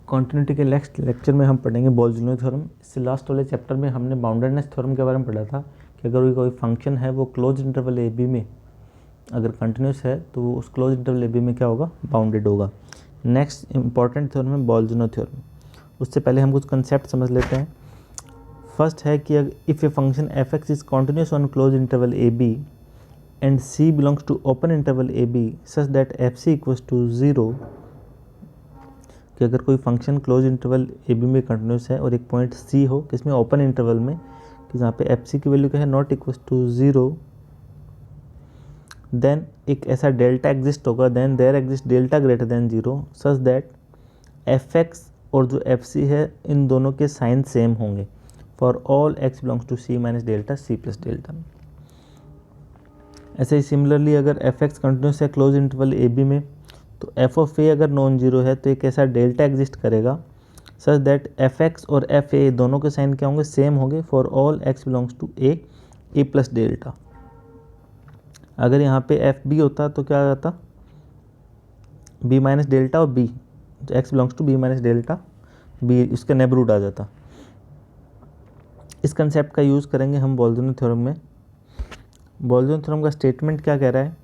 Continuity के next lecture में हम पढ़ेंगे बोल्जनो थ्योरम। इससे लास्ट वाले चैप्टर में हमने बाउंडेडनेस थ्योरम के बारे में पढ़ा था कि अगर कोई फंक्शन है वो क्लोज इंटरवल ए बी में अगर कंटिन्यूस है तो उस क्लोज इंटरवल ए बी में क्या होगा, बाउंडेड होगा। नेक्स्ट इंपॉर्टेंट थ्योरम है बोल्जनो थ्योरम। उससे पहले हम कुछ कंसेप्ट समझ लेते हैं। फर्स्ट है कि if a function f x is continuous on close interval a b and c belongs to open interval a b such that f c equals to 0, कि अगर कोई function close interval a b में continuous है और एक point सी हो किसमें, open interval में, कि जहाँ पे एफ सी की वैल्यू क्या है, नॉट इक्वल्स टू 0, देन एक ऐसा डेल्टा एग्जिस्ट होगा, then there exist delta greater than 0 such that f x और जो एफ सी है इन दोनों के साइन सेम होंगे for all x belongs to c minus delta c plus delta. ऐसे ही सिमिलरली अगर एफ एक्स कंटिन्यूस है क्लोज इंटरवल ए बी में तो एफ ऑफ ए अगर नॉन जीरो है तो एक ऐसा डेल्टा एग्जिस्ट करेगा सच दैट एफ एक्स और एफ ए दोनों के साइन क्या होंगे, सेम होंगे for all x belongs to a plus delta. अगर यहाँ पे एफ बी होता तो क्या आ जाता, बी माइनस डेल्टा और बी, तो x belongs to b minus delta b, इसका नेबरहुड आ जाता। इस कंसेप्ट का यूज़ करेंगे हम बोल्जनो थ्योरम में। बोल्जनो थ्योरम का स्टेटमेंट क्या कह रहा है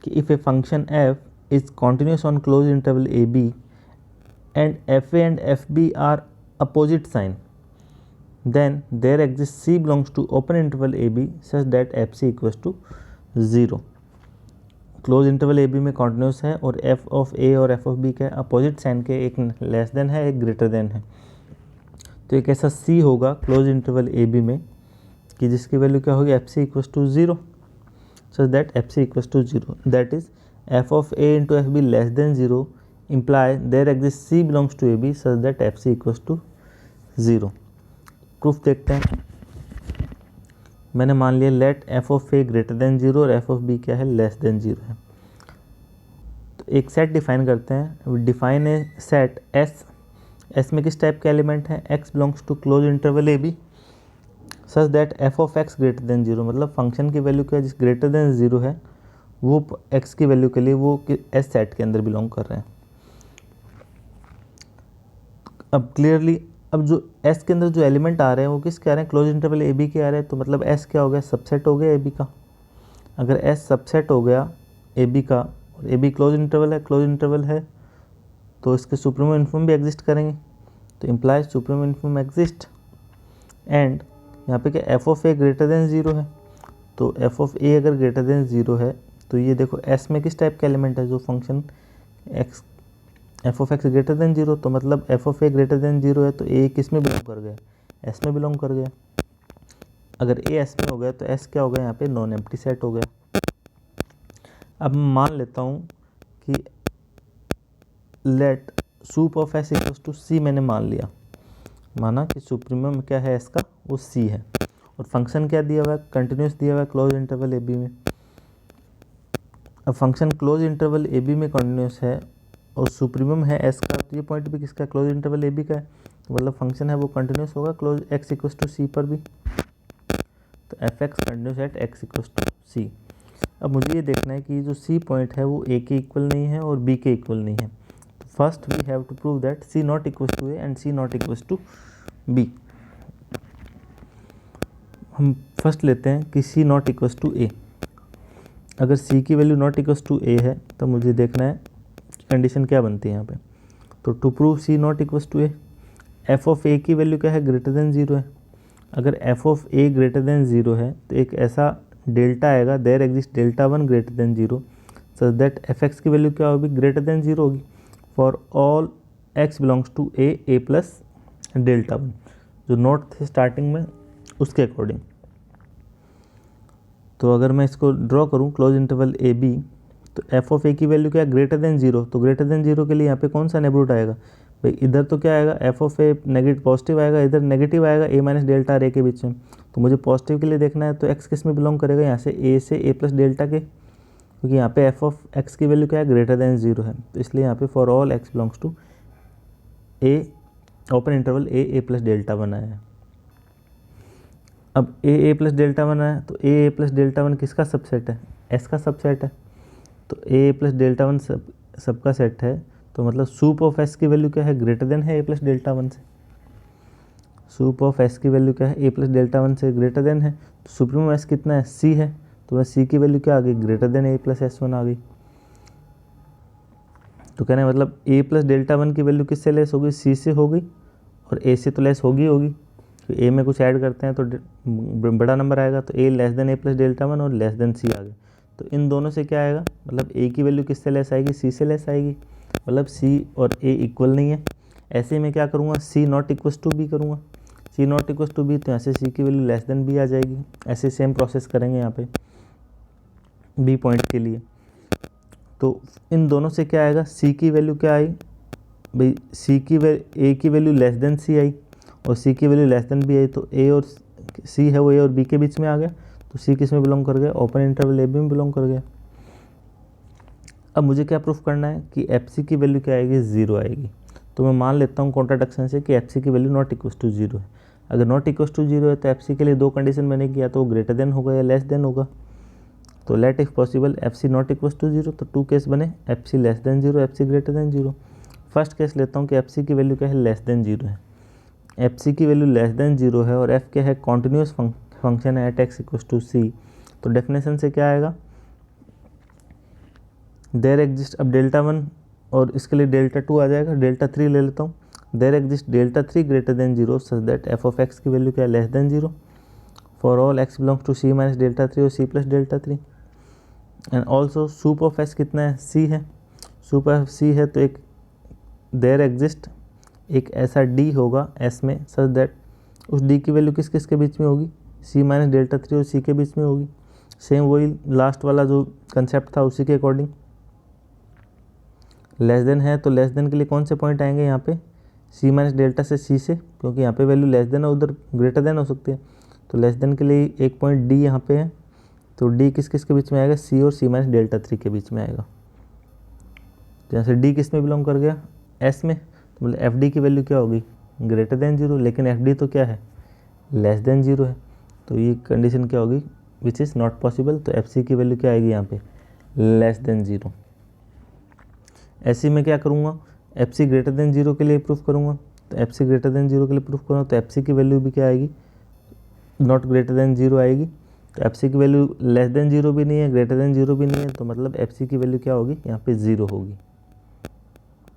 कि if a function F is continuous on closed interval AB and FA and FB are opposite sign, then there exists C belongs to open interval AB such that FC equals to 0। Close interval a b में continuous है और f of a और f of b का opposite sign के, एक less than है एक greater than है, तो एक ऐसा सी होगा क्लोज इंटरवल ए बी में कि जिसकी वैल्यू क्या होगी, f c equals to 0 such that f c equals to 0, that is f of a into fb less than 0 imply there exists c belongs to ab such that fc equals to 0। Proof देखते हैं। मैंने मान लिया let f of a greater than 0 और f of b क्या है, less then 0 है। तो एक सेट डिफाइन करते हैं। डिफाइन ए सेट s में किस टाइप के एलिमेंट हैं, x belongs to close interval a b such that f of x greater than 0, मतलब फंक्शन की वैल्यू क्या है, जिस ग्रेटर देन 0 है वो x की वैल्यू के लिए वो एस सेट के अंदर बिलोंग कर रहे हैं। अब क्लियरली अब जो s के अंदर जो एलिमेंट आ रहे हैं वो किसके आ रहे हैं, क्लोज इंटरवल ए बी के आ रहे हैं, तो मतलब s क्या हो गया, सबसेट हो गया ए बी का। अगर s सबसेट हो गया ए बी का और ए बी क्लोज इंटरवल है तो इसके सुप्रीमो इन्फॉर्म भी एग्जिस्ट करेंगे, तो implies supremo inform exist. And यहाँ पे क्या F of A greater than 0 है, तो एफ ऑफ ए अगर ग्रेटर देन 0 है तो ये देखो s में किस टाइप का एलिमेंट है, जो function x F of x greater than 0, तो मतलब F of A greater than 0 है तो a किस में बिलोंग कर गया, s में बिलोंग कर गया। अगर a s में हो गया तो s क्या हो गया, यहाँ पे नॉन एम्प्टी सेट हो गया। अब मान लेता हूँ कि let sup of s equals to c, मैंने मान लिया, माना कि सुप्रीमम क्या है s का, वो c है, और फंक्शन क्या दिया हुआ है, कंटिन्यूस दिया हुआ है क्लोज इंटरवल ए बी में। अब function close interval a b में कंटिन्यूस है और सुप्रीमम है एस का, तो ये पॉइंट भी किसका, क्लोज इंटरवल ए बी का है, तो मतलब फंक्शन है वो कंटिन्यूस होगा close x equals to c पर भी, तो f x continuous at x equals to c. अब मुझे ये देखना है कि जो सी पॉइंट है वो ए के इक्वल नहीं है और बी के इक्वल नहीं है। तो first we have to prove that c not equals to a and c not equals to b. हम फर्स्ट लेते हैं कि c not equals to a. अगर c की value not equals to a है तो मुझे देखना है कंडीशन क्या बनती है यहाँ पे। तो to prove c not equals to a, f of a की वैल्यू क्या है, ग्रेटर देन 0 है। अगर f of a greater than 0 है तो एक ऐसा डेल्टा आएगा, there exist delta 1 greater than 0 such that f x की वैल्यू क्या होगी, ग्रेटर देन 0 होगी for all x belongs to a plus delta 1, जो नोट थे स्टार्टिंग में उसके अकॉर्डिंग। तो अगर मैं इसको ड्रॉ करूं क्लोज इंटरवल ए बी, तो एफ ऑफ ए की वैल्यू क्या है, ग्रेटर देन 0, तो ग्रेटर देन 0 के लिए यहाँ पे कौन सा नेबरहुड आएगा भाई, इधर तो क्या आएगा, F of A negative positive आएगा, इधर नेगेटिव आएगा ए माइनस डेल्टा और ए के बीच में। तो मुझे पॉजिटिव के लिए देखना है तो एक्स किस में बिलोंग करेगा, यहाँ से ए प्लस डेल्टा के, क्योंकि यहाँ पे एफ ऑफ एक्स की वैल्यू क्या है, ग्रेटर देन 0 है, तो इसलिए यहाँ पे for all x belongs to a open interval a plus delta 1 आया है। अब ए प्लस डेल्टा 1 है तो ए प्लस डेल्टा 1 किसका सबसेट है, एस का सबसेट है, तो ए प्लस डेल्टा 1 सबका सेट है, तो मतलब सूप ऑफ एस की वैल्यू क्या है, ग्रेटर देन है ए प्लस डेल्टा वन से। सूप ऑफ एस की वैल्यू क्या है, ए प्लस डेल्टा वन से ग्रेटर देन है। तो सुप्रीमो एस कितना है, सी है, तो वह सी की वैल्यू क्या आ गई, ग्रेटर देन ए प्लस एस वन आ गई। तो कहना है मतलब ए प्लस डेल्टा वन की वैल्यू किससे लेस होगी, सी से होगी, और ए से तो लेस होगी होगी, तो ए में कुछ ऐड करते हैं तो बड़ा नंबर आएगा, तो ए लेस देन ए प्लस डेल्टा वन और लेस देन सी आ गए। तो इन दोनों से क्या आएगा, मतलब ए की वैल्यू किससे लेस आएगी, सी से लेस आएगी, मतलब सी और ए इक्वल नहीं है। ऐसे में क्या करूँगा, सी नॉट इक्वस टू बी करूँगा, सी नॉट इक्वस टू बी, तो यहाँ से सी की वैल्यू लेस देन बी आ जाएगी। ऐसे सेम प्रोसेस करेंगे यहाँ पे बी पॉइंट के लिए। तो इन दोनों से क्या आएगा, सी की वैल्यू क्या आई भाई, सी की ए की value less than C I और सी की value less than B I, तो ए और सी है वो ए और बी के बीच में आ गया, तो सी किस में बिलोंग कर गया, ओपन इंटरवल ए बी में बिलोंग कर गया। अब मुझे क्या प्रूफ करना है कि एफ सी की वैल्यू क्या आएगी, ज़ीरो आएगी। तो मैं मान लेता हूँ कॉन्ट्राडिक्शन से कि एफ सी की value not equals to zero है। अगर नॉट इक्वस टू जीरो है तो एफ सी के लिए दो कंडीशन मैंने किया, तो वो ग्रेटर देन होगा या लेस देन होगा। तो let if possible f c not equals to zero, तो टू केस बने, f c less than zero, f c greater than zero. First case लेता हूँ कि एफ सी की वैल्यू क्या है, लेस देन जीरो है, एफ सी की वैल्यू लेस देन जीरो है और एफ क्या है, कॉन्टिन्यूस फंक्शन है एट एक्स इक्वस टू सी। तो डेफिनेशन से क्या आएगा, देयर एग्जिस्ट, अब डेल्टा वन और इसके लिए डेल्टा टू आ जाएगा, डेल्टा थ्री ले लेता हूँ, there exist delta three greater than zero such that f of x की वैल्यू क्या है, less than zero for all x belongs to c minus delta three और c plus delta three. And also sup of s कितना है, सी है, soup of सी है, तो एक देयर एग्जिस्ट एक ऐसा डी होगा एस में सच दैट उस डी की वैल्यू किस किस के बीच में होगी, सी माइनस डेल्टा थ्री और सी के बीच में होगी। सेम वही लास्ट वाला जो कंसेप्ट था उसी के अकॉर्डिंग। लेस देन है तो लेस देन के लिए कौन से पॉइंट आएंगे यहाँ पे, सी माइनस डेल्टा से सी से, क्योंकि यहाँ पे वैल्यू लेस देन है, उधर ग्रेटर देन हो सकती है। तो लेस देन के लिए एक पॉइंट डी यहाँ पे है, तो डी किस किस के बीच में आएगा, सी और सी माइनस डेल्टा थ्री के बीच में आएगा। जहाँ से डी किस में बिलोंग कर गया, एस में, तो मतलब एफ डी की वैल्यू क्या होगी, ग्रेटर देन जीरो, लेकिन एफ डी तो क्या है, लेस देन जीरो है। तो ये कंडीशन क्या होगी, विच इज़ नॉट पॉसिबल। तो एफ सी की वैल्यू क्या आएगी यहाँ पे, लेस देन जीरो। ऐसे में क्या करूँगा, f c greater than zero के लिए प्रूफ करूँगा, तो f c greater than zero के लिए प्रूफ करूँगा, तो एफ सी की वैल्यू भी क्या आएगी, नॉट ग्रेटर देन जीरो आएगी। तो एफ सी की वैल्यू लेस देन जीरो भी नहीं है, ग्रेटर देन जीरो भी नहीं है, तो मतलब एफ सी की वैल्यू क्या होगी, यहाँ पे ज़ीरो होगी।